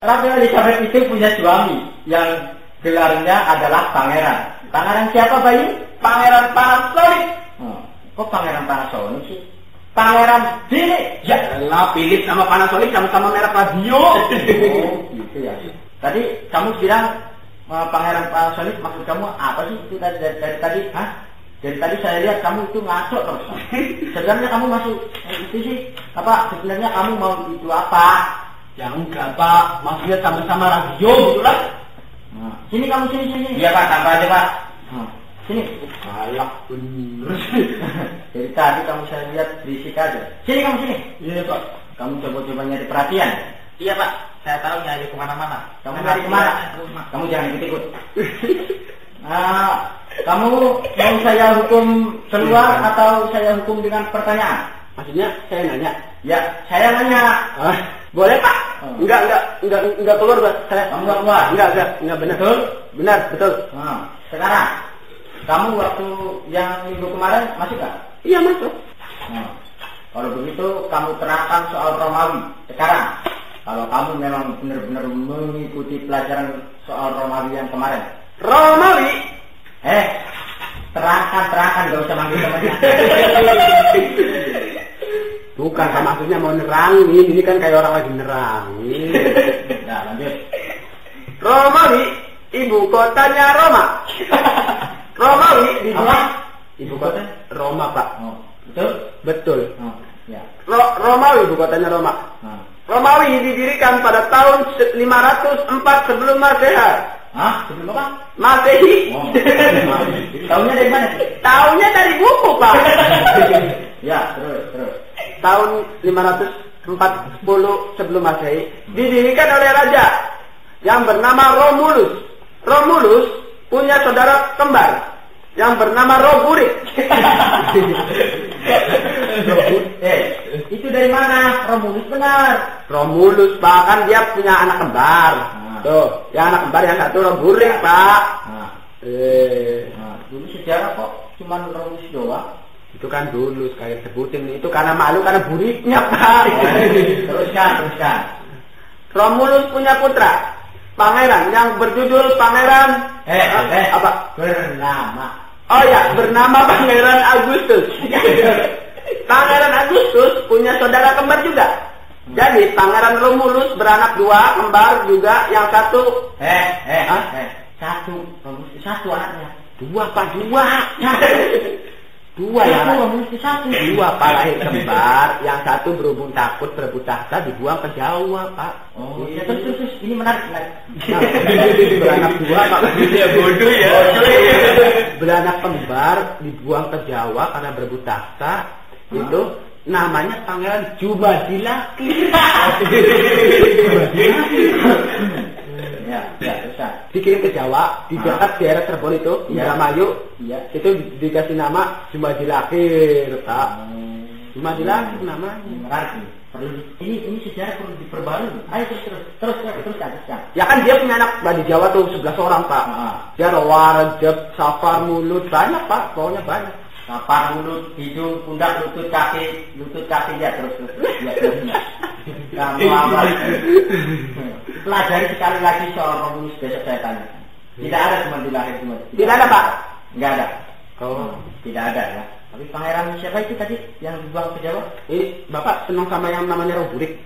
Ratu Elizabeth itu punya suami yang gelarnya adalah pangeran. Pangeran siapa, Bayu? Pangeran Panasonic. Kok Pangeran Panasonic sih? Pangeran Philip. Ya lah, Philip sama Panasonic sama-sama merek radio. Oh, gitu ya. Tadi kamu bilang Pangeran Panasonic, maksud kamu apa sih itu dari tadi? Hah? Dari tadi saya lihat kamu itu ngaco terus. Sebenarnya kamu masuk itu sih apa? Sebenarnya kamu mau itu apa? Ya enggak Pak, maksudnya sama-sama radio gitu lah. Sini kamu sini. Iya Pak, tambah aja Pak. Sini. Galak bener. Dari tadi kamu saya lihat berisik aja. Sini kamu sini. Iya Pak. Kamu coba nyari perhatian. Iya Pak, saya tahu nyari kemana-mana. Kamu nyari kemana? Kamu jangan ikut-ikut. Kamu mau saya hukum keluar atau saya hukum dengan pertanyaan? Maksudnya saya nanya. Ya, saya nanya. Boleh Pak? Enggak keluar Pak. Kamu enggak keluar? Enggak benar. Betul? Benar, betul. Sekarang kamu waktu yang minggu kemarin masuk gak? Iya masuk. Kalau begitu kamu terangkan soal Romawi. Sekarang kalau kamu memang benar-benar mengikuti pelajaran soal Romawi yang kemarin. Romawi? Terangkan, gak usah manggil temannya. Bukan, maksudnya mau nerangin. Ini kan kayak orang lagi nerangin. Nah, lanjut. Romawi, ibu kotanya Roma. Romawi, ibu kota Roma Pak. Betul. Ya. Romawi, ibu kotanya Roma. Romawi didirikan pada tahun 504 sebelum Masehi. Sebelum apa? Masehi. Tahunnya dari mana? Tahunnya dari buku Pak. Ya, terus. Tahun 540 sebelum Masehi didirikan oleh raja yang bernama Romulus. Romulus punya saudara kembar yang bernama Roburik. Itu dari mana? Romulus benar. Romulus Pak, kan dia punya anak kembar. Tuh, yang anak kembar yang satu Roburik Pak. Dulu sejarah kok cuma Romulus doang. Itu kan dulu sekali sebutin. Itu karena malu karena buriknya Pak. Teruskan. Romulus punya putra pangeran yang berjudul Pangeran apa? Bernama. Oh ya, bernama Pangeran Agustus. Pangeran Agustus punya saudara kembar juga. Jadi Pangeran Romulus beranak dua kembar juga, yang satu satu anaknya. Dua Pak, dua. Dua ya, dua Pak lahir kembar, yang satu berhubung takut berebut tahta dibuang ke Jawa Pak. Terus ini menarik. Beranak dua Pak. Dia bodoh ya. Beranak kembar dibuang ke Jawa karena berebut tahta. Itu namanya Pangeran Jumadilaki. Ya, dikirim ke Jawa, di dekat daerah Cirebon itu, Indramayu. Itu dikasih nama Jumadilaki, Pak. Jumadilaki namanya. Ini sejarah perlu diperbarui. Ayo teruskan. Ya kan dia punya anak di Jawa tuh 11 orang Pak. Dia Rawar, Rejab, Safar, Mulut, banyak Pak, pokoknya banyak. Safar, mulut, hidung, pundak, lutut kaki ya terus. Kamu apa? Pelajari sekali lagi soal Romulus, besok saya tanya. Tidak ada Jumadilaki semua. Tidak ada Pak? Enggak ada. Tidak ada ya. Tapi pangeran siapa itu tadi yang dibuang ke Jawa? Bapak senang sama yang namanya Roburik?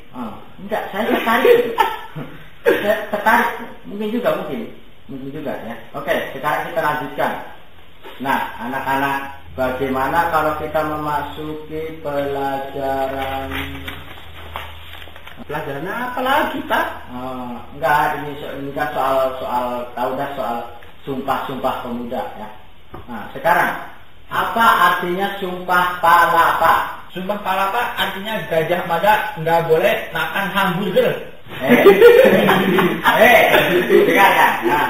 Enggak, saya tertarik itu. Saya tertarik. Mungkin juga ya. Oke, sekarang kita lanjutkan. Nah, anak-anak, bagaimana kalau kita memasuki pelajaran apa lagi Pak? Enggak, ini kan soal sumpah pemuda ya. Nah, sekarang apa artinya sumpah palapa? Sumpah palapa artinya Gajah Mada nggak boleh makan hamburger. Dengarkan. Nah,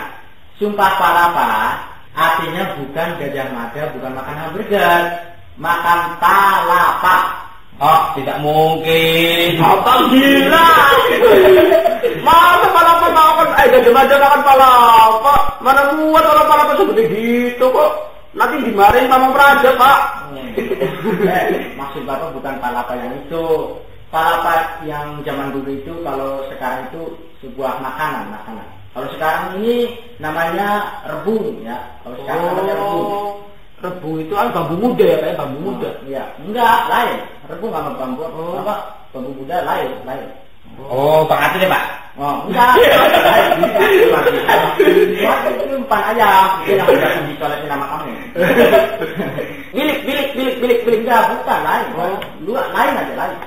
sumpah palapa artinya bukan Gajah Mada, bukan makan hamburger, makan palapa. Tidak mungkin. Apa gila? Masa palapa makan? Gajah Mada makan palapa? Mana muat kalau palapa seperti gitu kok? Nanti dimarahin sama Praja Pak. Maksud Bapak bukan palapa yang itu. palapa yang zaman dulu itu, kalau sekarang itu sebuah makanan. Kalau sekarang ini namanya rebung ya. Kalau sekarang namanya rebung. Rebung itu bambu muda ya, kayak bambu muda. Iya, enggak, lain. Rebung sama bambu bambu muda lain. Oh, Pak Ati deh, Pak. Oh, enggak. Ini umpan ayam. Itu yang udah dicoletin sama kamu. Bilik. Enggak, bukan lain. Dua lain aja lain.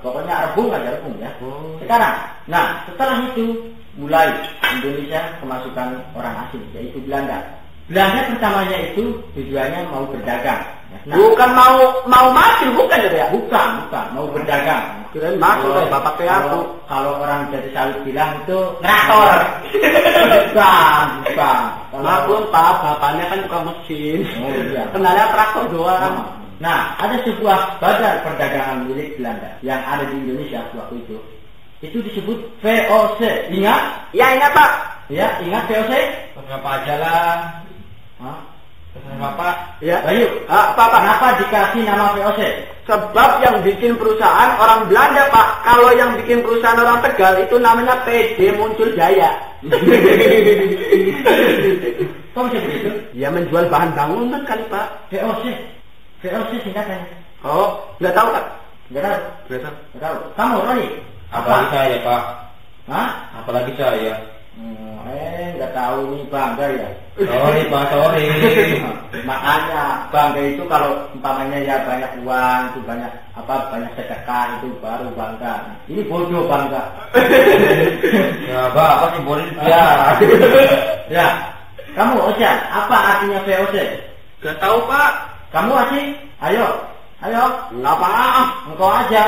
Pokoknya rebung aja rebung ya. Sekarang, nah setelah itu mulai Indonesia kemasukan orang asing, yaitu Belanda. Belanda pertamanya itu tujuannya mau berdagang. Nah, bukan mau mati, bukan ya? Bukan, mau berdagang. Kirain masuk kayak bapak kayak aku. Kalau orang jadi sawit bilang itu ngeraktor. bukan. Maklum Pak, bapaknya kan tukang mesin. Oh iya. Kenalnya traktor doang. Nah, ada sebuah badan perdagangan milik Belanda yang ada di Indonesia waktu itu. Itu disebut VOC. Ingat? Ya ingat Pak. Ya, ingat VOC? Kenapa aja lah? Hah? Bapak? Ya. Bayu, Pak. kenapa dikasih nama VOC? Sebab yang bikin perusahaan orang Belanda Pak. Kalau yang bikin perusahaan orang Tegal itu namanya PD Muncul Jaya. Kok bisa begitu? Ya menjual bahan bangunan kali Pak. VOC singkatannya. Oh, nggak tahu Pak. Nggak tahu. Kamu Roni? Apalagi saya, Pak. Hah? Apalagi saya. Nggak tahu ini bangga ya. Sorry, Pak, sorry. Makanya bangga itu kalau umpamanya ya banyak uang, itu banyak sedekah, itu baru bangga. Ini bodoh bangga. Ya, Bapak sih boleh ya. Ya. Kamu Ojan, apa artinya VOC? Nggak tahu Pak. Kamu Aci? Ayo. Nggak Pak. Engkau aja.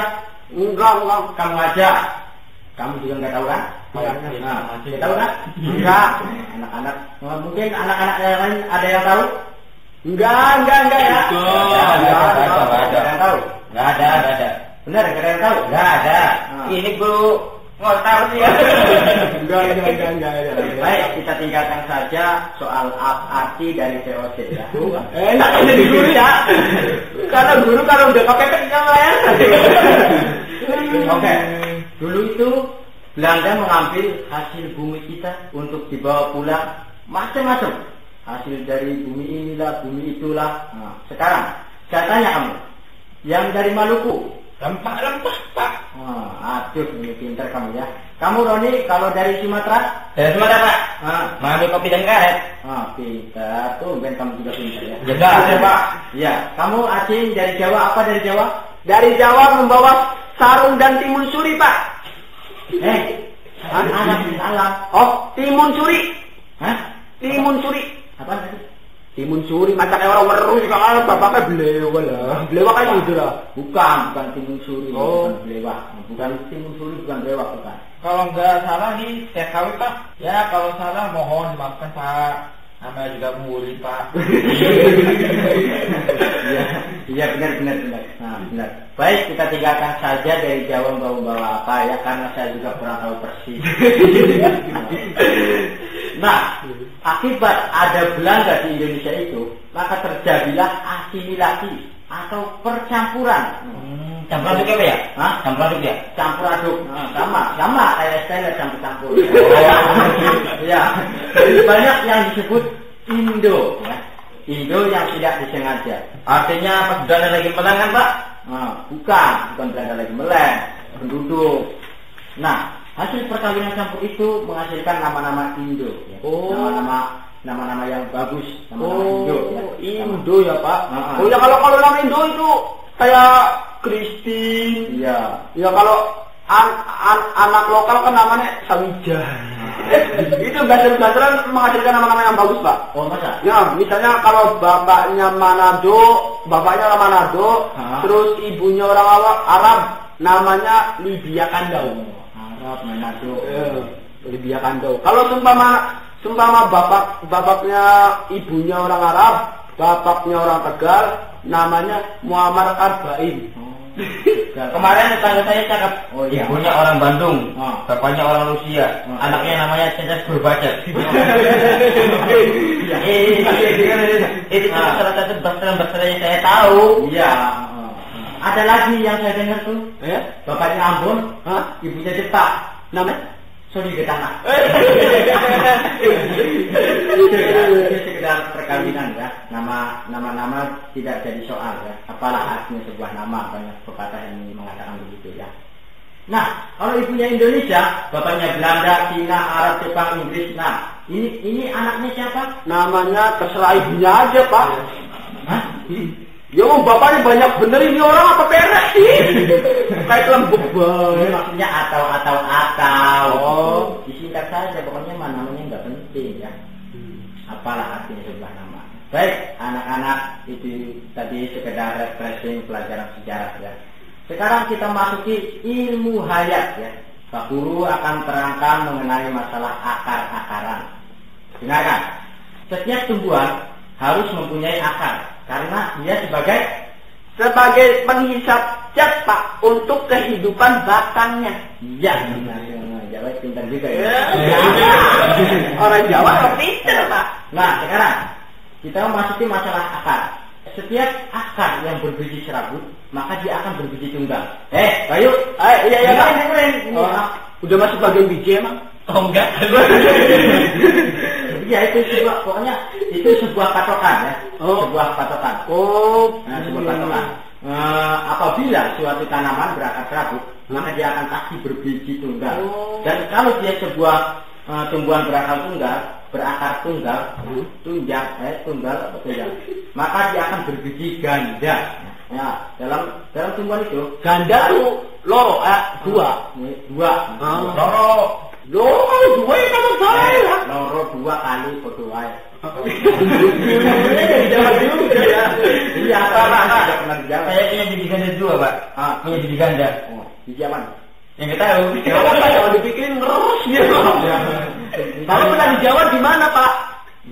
Enggak. Kamu aja. Kamu juga nggak tahu kan? Nggak tahu kan? Enggak. Anak-anak, mungkin anak-anak yang lain ada yang tahu? Enggak ya. Nggak ada. Yang tahu? Nggak ada. Benar, nggak ada yang tahu? Nggak ada. Ini guru ngotar sih ya. Enggak. Baik, kita tinggalkan saja soal arti dari VOC ya. Enak jadi guru ya. Karena guru kalau udah pakai kenyang lah ya. Oke. Dulu itu Belanda mengambil hasil bumi kita untuk dibawa pulang macam-macam. Hasil dari bumi inilah, bumi itulah. Nah, sekarang saya tanya kamu, yang dari Maluku, Rempah, Pak. Aduh, ini pintar kamu ya. Kamu Roni, kalau dari Sumatera? Dari Sumatera, Pak. Mengambil kopi dan karet. Pintar. Tuh, ben kamu juga pintar ya. Jelas, Pak. Ya, kamu Acing dari Jawa, apa dari Jawa? Dari Jawa membawa sarung dan timun suri Pak. Anak salah. Oh, timun suri. Hah? Timun suri. Apa tadi? Timun suri macam orang weru juga kan bapaknya belewah lah. Belewah kan gitu lah. Bukan timun suri. Oh. Bukan belewah. Bukan timun suri, bukan belewah, bukan. Kalau nggak salah nih TKW, Pak. Ya, kalau salah mohon dimaafkan, Pak. Namanya juga murid, Pak. Iya benar. Nah, benar. Baik, kita tinggalkan saja dari Jawa membawa apa ya, karena saya juga kurang tahu persis. Nah, akibat ada Belanda di Indonesia itu, maka terjadilah asimilasi atau percampuran. Campur aduk apa ya? Campur aduk ya? Campur aduk. Sama kayak istilah campur-campur. Ya. Banyak yang disebut Indo ya. Indo yang tidak disengaja. Artinya pas Belanda lagi menang kan, Pak? Bukan Belanda lagi meleng, penduduk. Nah, hasil perkawinan campur itu menghasilkan nama-nama Indo ya. Nama-nama yang bagus, nama-nama Indo ya. Indo ya Pak. Oh ya, kalau nama Indo itu kayak Kristin. Iya. Ya kalau anak lokal kan namanya Sawijah. Itu belajar-belajaran menghasilkan nama-nama yang bagus Pak. Oh masa? Ya, misalnya kalau bapaknya orang Manado, terus ibunya orang Arab, namanya Libya Kandau. Arab Manado. Libya Kandau. Kalau seumpama bapaknya ibunya orang Arab, bapaknya orang Tegal, namanya Muammar Arba'in. Kemarin tetangga saya cakap, ibunya orang Bandung, bapaknya orang Rusia, anaknya namanya Cecep Gurbacet. Itu salah satu bahasa yang saya tahu. Iya. Ada lagi yang saya dengar tuh, bapaknya Ambon, ibunya Jepang, namanya Sony Getana. Itu sekedar perkawinan ya. Nama tidak jadi soal ya. Apalah artinya sebuah nama, banyak pepatah yang mengatakan begitu ya. Nah, kalau ibunya Indonesia, bapaknya Belanda, Cina, Arab, Jepang, Inggris. Nah, ini anaknya siapa? Namanya terserah ibunya aja, Pak. Hah? Yo, bapaknya banyak bener ini orang apa beres sih? Kayak lembut banget. Maksudnya atau. Disingkat saja, pokoknya namanya nggak penting ya. Apalah artinya sebuah nama. Baik, anak-anak itu tadi sekedar refreshing pelajaran sejarah ya. Sekarang kita masuki ilmu hayat ya. Pak Guru akan terangkan mengenai masalah akar-akaran. Dengarkan, setiap tumbuhan harus mempunyai akar. Karena dia sebagai penghisap zat, Pak, untuk kehidupan batangnya. Iya, Jawa pintar juga ya. Orang Jawa pintar, Pak. Nah, sekarang kita memasuki masalah akar. Setiap akar yang berbiji serabut, maka dia akan berbiji tunggal. Bayu, iya, keren. Udah masuk bagian biji emang? Oh enggak. Ya itu pokoknya itu sebuah patokan ya. Sebuah patokan. Sebuah patokan. Apabila suatu tanaman berakar serabut, maka dia akan pasti berbiji tunggal. Dan kalau dia sebuah tumbuhan berakar tunggal, maka dia akan berbiji ganda. Ya, dalam tumbuhan itu ganda tuh loro, dua. Dua itu kan saya. Loro 2 kali foto wae. Jangan juga ya. Iya, tidak pernah dijawab. Saya punya biji ganda 2, Pak. Punya biji ganda. Biji apa? Yang kita tahu. Kalau dipikirin terus ya. Kalau pernah dijawab di mana, Pak?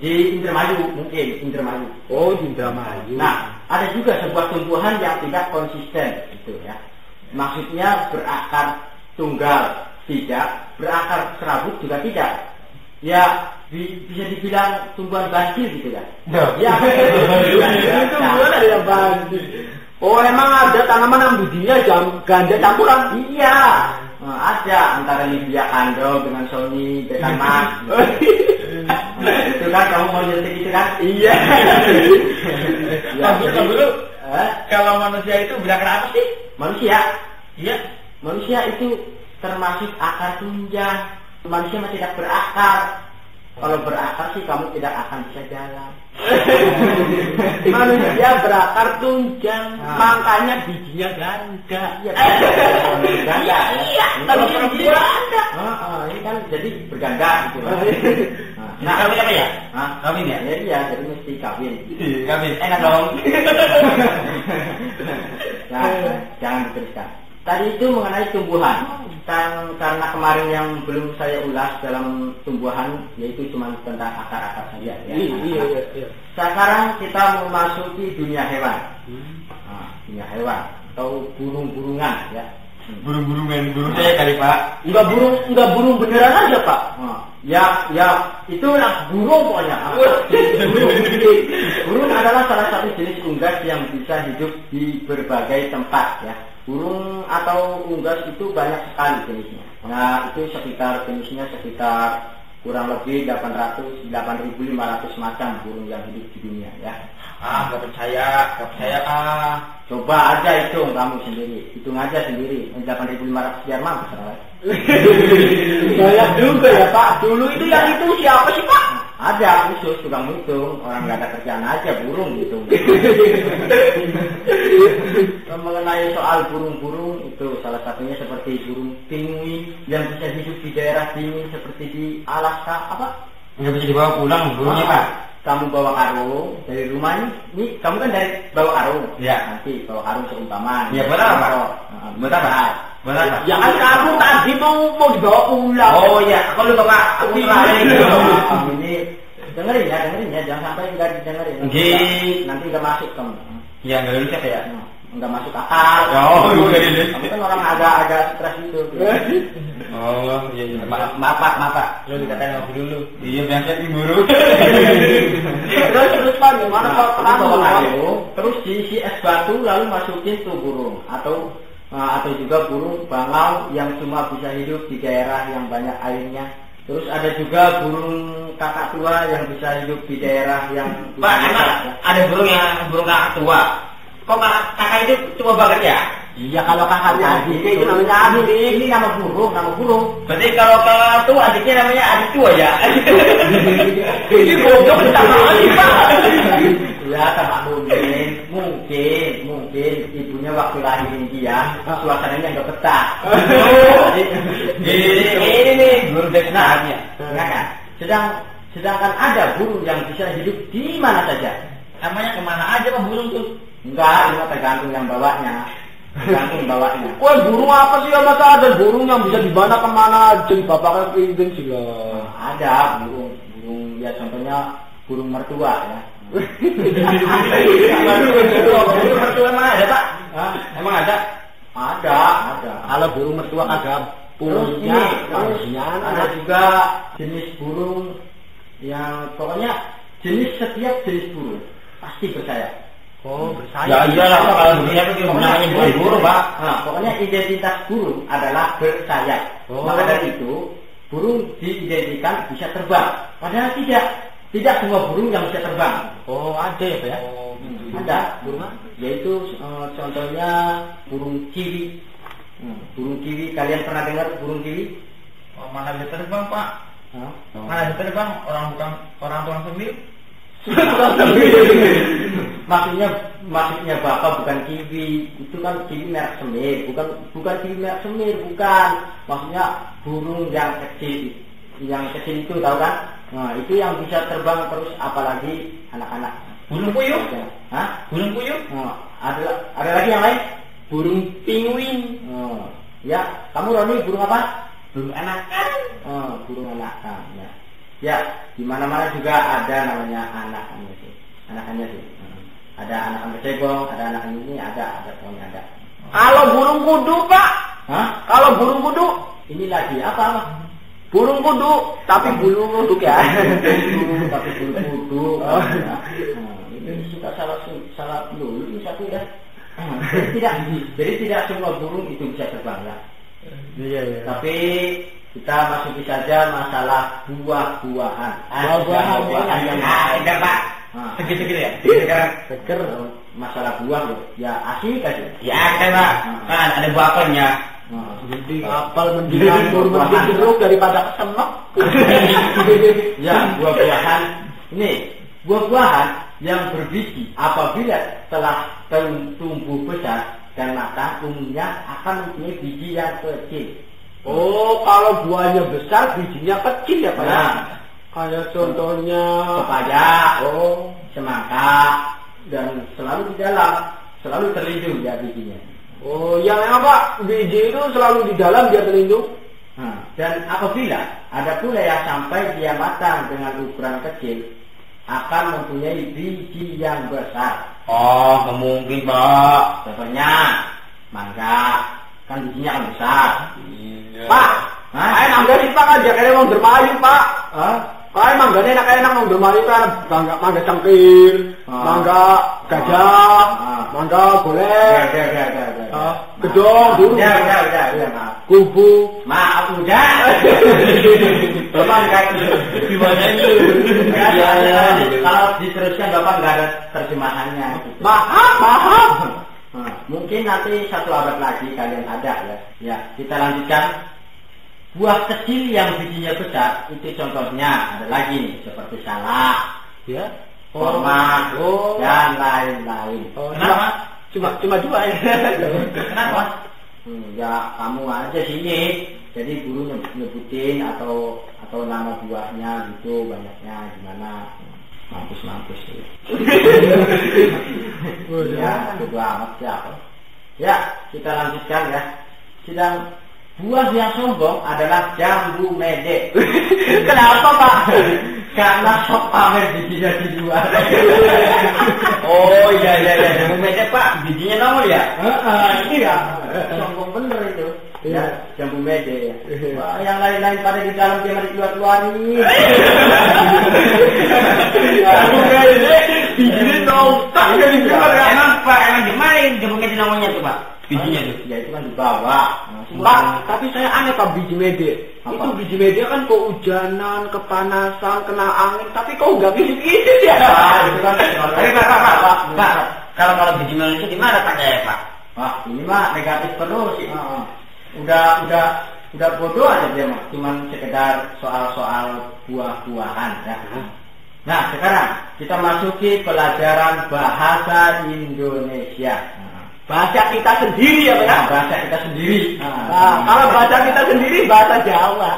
Di Indramayu mungkin, Indramayu. Di Indramayu. Nah, ada juga sebuah tumbuhan yang tidak konsisten itu ya. Maksudnya berakar tunggal tidak, berakar serabut juga tidak. Ya, bisa dibilang tumbuhan banjir gitu kan. Ya. Itu tumbuhan ada yang banjir. Emang ada tanaman yang bijinya ganda campuran? Iya. Ada antara Libya Kando dengan Sony Betamax. Itu kan kamu mau nyetik itu kan? Iya. Kalau manusia itu berakar apa sih? Manusia? Iya. Manusia itu termasuk akar tunjang. Manusia masih tidak berakar. Kalau berakar sih kamu tidak akan bisa jalan. Manusia berakar tunjang, makanya bijinya ganda. Ganda ya. Tapi bijinya ganda. Ini kan jadi berganda gitu. Nah, kawin apa ya? Kawin ya? Iya, jadi mesti kawin. Kawin, enak dong. Jangan diteruskan. Tadi itu mengenai tumbuhan. Karena kemarin yang belum saya ulas dalam tumbuhan, yaitu cuma tentang akar-akar saja. Iya. Sekarang kita memasuki dunia hewan. Dunia hewan atau burung-burungan ya. Burung saya kali, Pak. Enggak burung beneran aja, Pak. Ya itulah burung pokoknya. Burung adalah salah satu jenis unggas yang bisa hidup di berbagai tempat ya. Burung atau unggas itu banyak sekali jenisnya. Nah, itu jenisnya sekitar kurang lebih 8.500 macam burung yang hidup di dunia ya. Nggak percaya Coba aja hitung kamu sendiri. Hitung aja sendiri. 8.500 biar mampus. Banyak juga ya Pak. Dulu itu yang itu siapa sih Pak? Ada khusus tukang hitung. Orang nggak ada kerjaan aja burung hitung. Mengenai soal burung-burung itu salah satunya seperti burung penguin yang bisa hidup di daerah dingin seperti di Alaska apa? Nggak bisa dibawa pulang burungnya Pak. Kamu bawa karung dari rumah ini kamu kan dari bawa karung. Ya. Nanti bawa karung seumpama. Ya buat apa? Buat apa? Buat apa? Ya kan karung tadi mau dibawa pulang. Oh ya, kalau bapak aku ini dengerin ya, jangan sampai nggak didengerin. Nanti nggak masuk kamu. Ya nggak lulus ya. enggak masuk akal. Oh, iya. Kamu kan orang agak stres gitu. Oh, iya. Maaf Pak. Lu dikatain ngopi dulu. Iya, biasa diburu. Terus Pak, gimana Pak? Terus diisi es batu lalu masukin tuh burung atau juga burung bangau yang cuma bisa hidup di daerah yang banyak airnya. Terus ada juga burung kakak tua yang bisa hidup di daerah yang Pak, emang ada burung kakak tua. Kok kakak itu tua banget ya? Iya, kalau kakaknya adiknya itu namanya adik. Ini nama burung. Berarti kalau kakak tua adiknya namanya adik tua ya? Ini goblok pertama kali Pak. Ya, sama mungkin ibunya waktu lahirin dia suasananya nggak betah. Ini nih burung desanya. Kan? Sedangkan ada burung yang bisa hidup di mana saja. Namanya kemana aja Pak burung tuh? Enggak, ini tergantung yang bawanya. Wah, burung apa sih yang masa ada burung yang bisa di mana kemana aja bapaknya keliling sih lah. Ada burung ya contohnya burung mertua ya. Burung mertua emang ada Pak? Emang ada? Ada. Kalau burung mertua agak punya, ada juga jenis burung yang pokoknya setiap jenis burung pasti bersayap. Oh, bersayap. Ya iyalah Pak, kalau bersayap itu namanya burung Pak. Nah, pokoknya identitas burung adalah bersayap. Maka dari itu burung diidentikan bisa terbang. Padahal tidak semua burung yang bisa terbang. Oh, ada ya Pak ya? Ada burung, yaitu contohnya burung kiwi. Burung kiwi, kalian pernah dengar burung kiwi? Oh, mana bisa terbang Pak? Mana bisa terbang? Orang tuang sendiri. Maksudnya bapak bukan kiwi, itu kan kiwi merek semir, bukan kiwi merek semir, bukan. Maksudnya burung yang kecil itu tahu kan? Nah, itu yang bisa terbang terus, apalagi anak-anak. Burung puyuh? Hah? Burung puyuh? Ada lagi yang lain? Burung penguin. Ya, kamu Roni burung apa? Burung anakan. Burung anakan. Ya, di mana-mana juga ada namanya anakannya sih. Ada anakan kecebong, ada anakan ini, ada pokoknya ada. Kalau burung kudu Pak? Hah? Kalau burung kudu? Ini lagi apa? Burung kudu, tapi burung kudu ya. Tapi burung kudu. Ini suka salah dulu ini satu ya. Jadi tidak semua burung itu bisa terbang ya. Iya. Tapi kita masuki saja masalah buah-buahan. Buah-buahan yang ada Pak. Segitu ya. Seger. Masalah buah loh. Ya asik aja. Ya ada Pak. Kan ada buah apelnya. Jadi apel mendingan burung jeruk daripada kesemek. Ya, buah-buahan. Ini buah-buahan yang berbiji apabila telah tumbuh besar dan matang umumnya akan mempunyai biji yang kecil. Oh, kalau buahnya besar bijinya kecil ya Pak? Nah, kayak contohnya pepaya, semangka, dan selalu di dalam, selalu terlindung ya bijinya. Oh, yang apa? Biji itu selalu di dalam biar terlindung. Dan apabila ada pula yang sampai dia matang dengan ukuran kecil, akan mempunyai biji yang besar. Oh, mungkin Pak. Contohnya mangga, kan bijinya kan besar. Iya. Pak, mangga sih Pak aja kayak mau bermayu Pak. Kayak mangganya enak-enak mau bermayu kan, mangga cengkir, mangga gajah, mangga golek, gedong, dulu. Udah, maaf. Kubu, Maaf udah. Bapak nggak gimana itu? Kalau diteruskan Bapak nggak ada terjemahannya. Maaf. Mungkin nanti 1 abad lagi kalian ada ya. Ya, kita lanjutkan. Buah kecil yang bijinya besar itu contohnya ada lagi nih seperti salak, ya, kurma, dan lain-lain. Kenapa? Cuma 2 ya. Kenapa? Ya kamu aja sini. Jadi guru nyebutin atau nama buahnya gitu banyaknya gimana. Mampus ya. Ya, itu amat siapa. Ya, kita lanjutkan ya. Sedang buah yang sombong adalah jambu mede. Kenapa Pak? Karena sok pamer bijinya di luar. Oh iya. Jambu mede Pak, bijinya nongol ya? Iya. Sombong bener itu. Ya, jambu mede ya. Wah, yang lain-lain pada di dalam dia mari keluar-keluarin. Jambu mede, bijinya nongol. Emang Pak, emang di mana jambu mede nongolnya tuh Pak? Bijinya tuh? Ya itu kan di bawah. Pak, tapi saya aneh Pak biji mede. Itu biji mede kan kehujanan, kepanasan, kena angin, tapi kok nggak kisih-kisih ya? Itu kan. Tapi Pak, kalau biji mede itu di mana Pak ya Pak? Wah, ini mah negatif terus. Udah bodoh aja dia mah. Cuman sekedar soal-soal buah-buahan ya. Nah, sekarang kita masuki pelajaran bahasa Indonesia. Bahasa kita sendiri ya Pak? Nah, bahasa kita sendiri. Nah, kalau bahasa kita sendiri bahasa Jawa.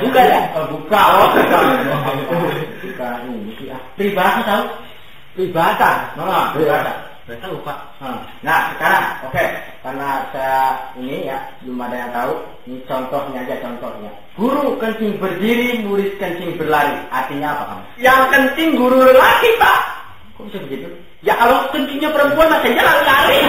Bukan ya? Bukan. Bukan ini. Peribahasa tahu? Peribahasa. Peribahasa. Saya tahu Pak. Nah, sekarang oke, karena saya ini ya belum ada yang tahu. Ini contohnya aja contohnya. Guru kencing berdiri, murid kencing berlari. Artinya apa kamu? Yang kencing guru lelaki Pak. Kok bisa begitu? Ya kalau kencingnya perempuan masanya lari-lari.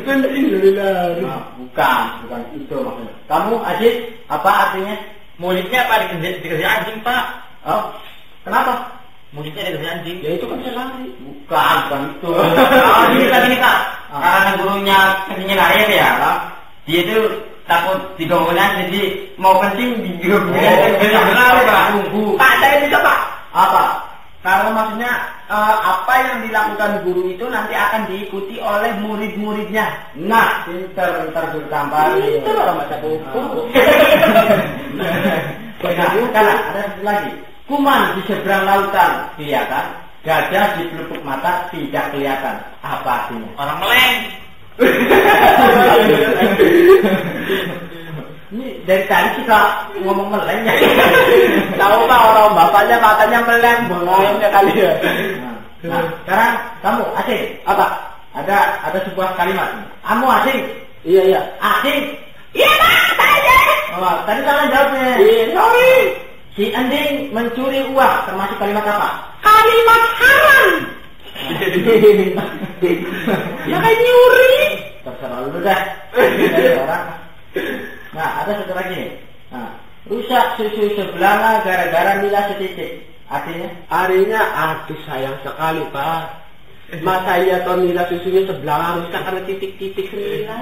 Kencing lari. Bukan itu maksudnya. Kamu Aziz, apa artinya? Muridnya apa dikasih anjing Pak? Oh, kenapa? Muridnya dikasih anjing. Ya itu kan bisa lari. Bukan itu. Gini Kak. Karena gurunya kencingnya lari ya, Pak. Dia itu takut digangguin jadi mau kencing digangguin lari Pak. Pak, saya bisa Pak. Apa? Karena maksudnya apa yang dilakukan guru itu nanti akan diikuti oleh murid-muridnya. Nah, pintar bertambah. Itu orang baca buku. Karena ada satu lagi. Kuman di seberang lautan kelihatan, gajah di pelupuk mata tidak kelihatan. Apa artinya? Orang meleng. Ini dari tadi suka ngomong meleng ya. Tahu Pak, orang bapaknya matanya meleng, bengongnya kali ya. Nah, sekarang kamu asing. Apa? Ada sebuah kalimat. Kamu asing. Iya. Asing. Iya Pak, saya. Oh, tadi salah jawabnya. Iya, sorry. Si Ending mencuri uang, termasuk kalimat apa? Kalimat haram. Ya kayak nyuri. Terserah lu dah. Orang. Nah, ada satu lagi nih. Nah, rusak susu sebelanga gara-gara nila setitik. Artinya, aduh sayang sekali Pak. Masa iya toh nila susunya sebelanga rusak karena titik-titik nila.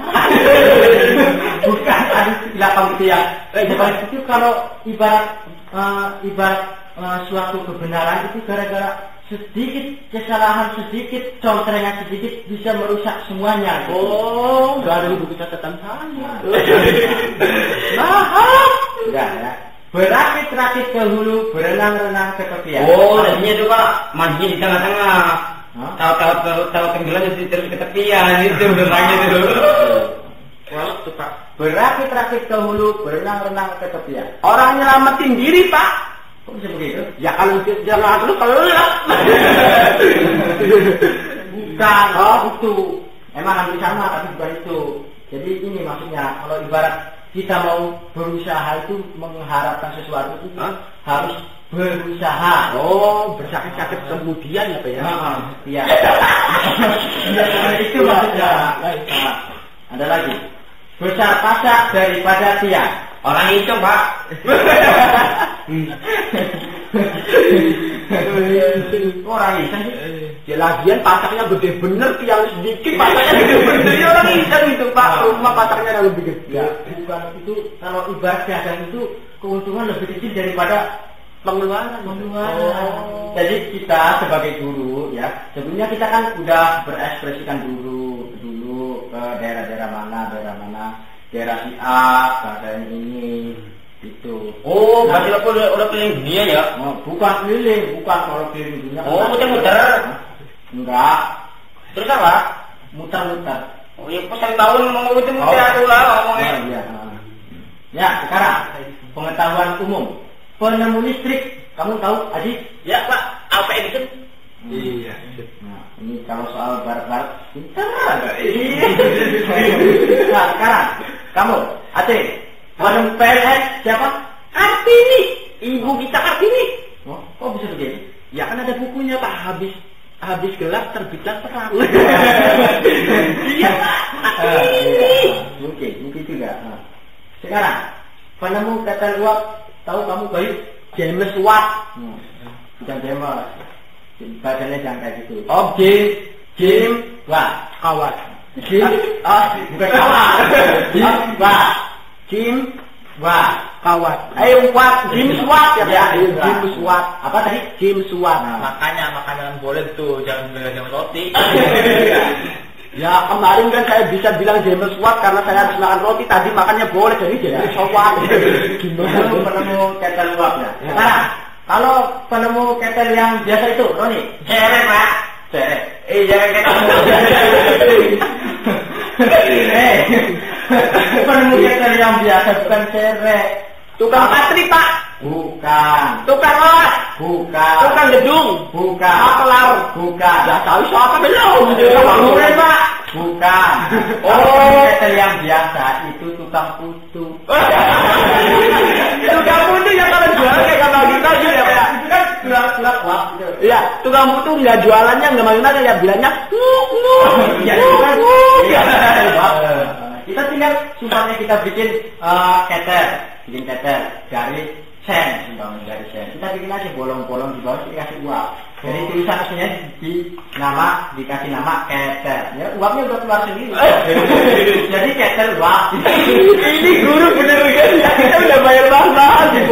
Bukan, ada belakang gitu ya. Itu kalau ibarat suatu kebenaran itu gara-gara sedikit kesalahan, sedikit contrengan sedikit bisa merusak semuanya. Oh, nggak ada di buku catatan saya. Enggak ya. Berakit-rakit ke hulu, berenang-renang ke tepian. Oh, jadinya itu Pak, mandi di tengah-tengah. Tahu tenggelam jadi terus ke tepian itu berenangnya itu. Wah, tuh Pak. Berakit-rakit ke hulu, berenang-renang ke tepian. Orang nyelamatin diri Pak. Kok bisa begitu? Ya kalau jangan lu kalau bukan, itu. Emang hampir sama tapi bukan itu. Jadi ini maksudnya kalau ibarat kita mau berusaha itu mengharapkan sesuatu itu harus berusaha. Oh, bersakit-sakit kemudian ya Pak ya? Iya. Itu maksudnya. Ada lagi. Besar pasak daripada tiang. Orang itu Pak. Orang iseng sih. Ya lagian pasaknya gede bener, tiang sedikit pasaknya gede bener. Ya orang iseng itu Pak, rumah pasaknya lebih gede. Ya, bukan itu. Kalau ibarat dagang itu keuntungan lebih kecil daripada pengeluaran. Jadi kita sebagai guru ya, sebelumnya kita kan udah berekspresikan dulu ke daerah-daerah mana, daerah si A, bahasa ini, itu. Oh, berarti aku udah keliling dunia ya? Bukan keliling, kalau keliling dunia. Oh, muter-muter? Enggak. Terus apa? Muter-muter. Oh, ya pesan tahun mau muter-muter aku lah ngomongnya. Iya. Ya, sekarang pengetahuan umum. Penemu listrik, kamu tahu, Aziz? Ya, Pak. Alfa Edison. Iya. Nah, ini kalau soal barat-barat, pintar. Iya. Nah, sekarang Kamu, Aceh. Warung PLN siapa? Kartini, ibu kita Kartini. Oh, kok bisa begini? Ya kan ada bukunya Pak, habis gelap terbitlah terang. Iya Pak. Mungkin juga. Nah. Sekarang penemu kata uap, tahu kamu baik? James Watt. Bukan James. Badannya jangan kayak gitu. Oh, James Watt. Kawat. Bukan kawat. James Watt. Kawat. Watt. James Watt ya. James Watt. Apa tadi? James Watt. Makanya makanan boleh tuh, jangan bilang roti. Ya kemarin kan saya bisa bilang James Watt karena saya habis makan roti, tadi makannya boleh, jadi James Watt. Gimana penemu ketel uapnya? Nah, kalau penemu ketel yang biasa itu, Roni? Cerek Pak. Cerek. Jangan kayak kamu. Penemu ketel yang biasa bukan cerek. Tukang patri Pak. Bukan. Tukang las. Bukan. Tukang gedung. Bukan. Maklar. Bukan. Ya tahu siapa belum? Bukan Pak. Bukan. Oh, ketel yang biasa itu tukang putu. Tukang putu yang kalau jualan kayak kalau kita gitu ya Pak. Kan gelap-gelap wah gitu. Iya, tukang putu nggak jualannya nggak mana ya bilangnya. Ya itu kan. Kita tinggal sumpahnya kita bikin ketel dari sen, sumpahnya dari sen. Kita bikin aja bolong-bolong di bawah dikasih uap. Jadi tulisan aslinya dikasih nama ketel. Ya uapnya udah keluar sendiri. Jadi ketel uap. Ini guru bener kan? Kita udah bayar mahal sih,